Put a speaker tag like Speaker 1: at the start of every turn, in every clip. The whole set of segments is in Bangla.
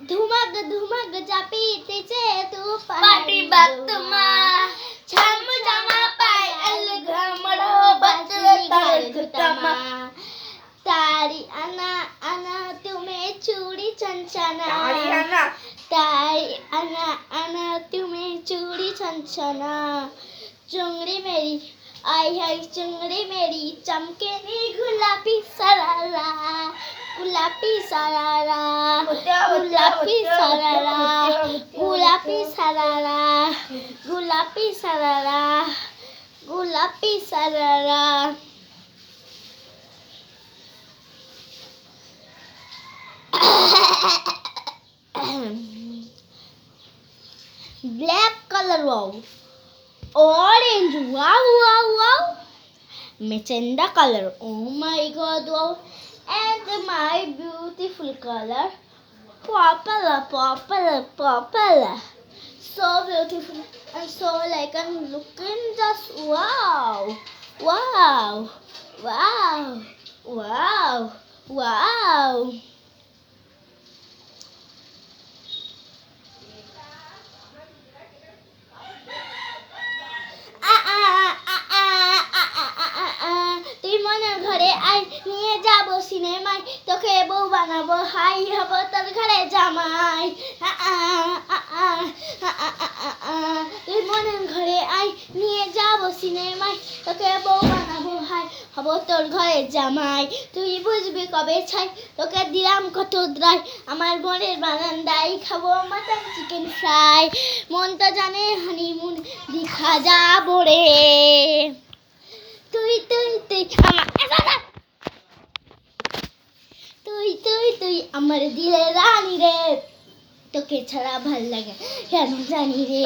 Speaker 1: ধুমাগ ধুমাগ চাপিতেছে তু
Speaker 2: পাটি বাতমা ছাম জামা পাই আল ঘমড়ো বচলে তার ঘুতমা
Speaker 1: तारी आना आना तुम्हें चूड़ी चंचना
Speaker 2: तारी
Speaker 1: आना आना तुम्हें चूड़ी चंचना चुंगड़ी मेरी आई है चुंगड़ी मेरी चमके नी गुलाबी सरारा गुलाबी सरारा गुलाबी सरारा गुलाबी सरारा गुलाबी सरारा गुलाबी सरारा black color, wow. Orange, wow, wow, wow. Magenta color, oh my god, wow. And my beautiful color, purple, purple, purple. So beautiful and so like I'm looking just wow, wow, wow, wow, wow. তুই মনের ঘরে আয় নিয়ে যাবো সিনেমায় তোকে বউ বানাবো হাই হবো তোর ঘরে জামাই তুই মনের ঘরে আয় নিয়ে যাবো সিনেমায় তোকে বউ বানাবো হাই হবো তোর ঘরে জামাই তুই বুঝবি কবে ছাই তোকে দিলাম কত দ্রাই আমার বোনের বারান্দায় খাবো মাটন চিকেন ফ্রাই মন তো জানে হানিমুন দেখা যাবো রে তুই তুই তুই তুই আমার দিলে রানী রে তোকে ছাড়া ভাল লাগে কেন জানি রে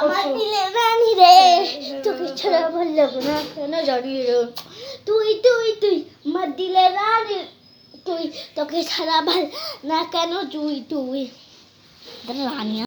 Speaker 1: আমার দিলে রানী রে তোকে ছাড়া ভাল লাগে না কেন জানি রে তুই তুই তুই আমার দিলে রানী তুই তোকে ছাড়া ভাল না কেন তুই তুই রানী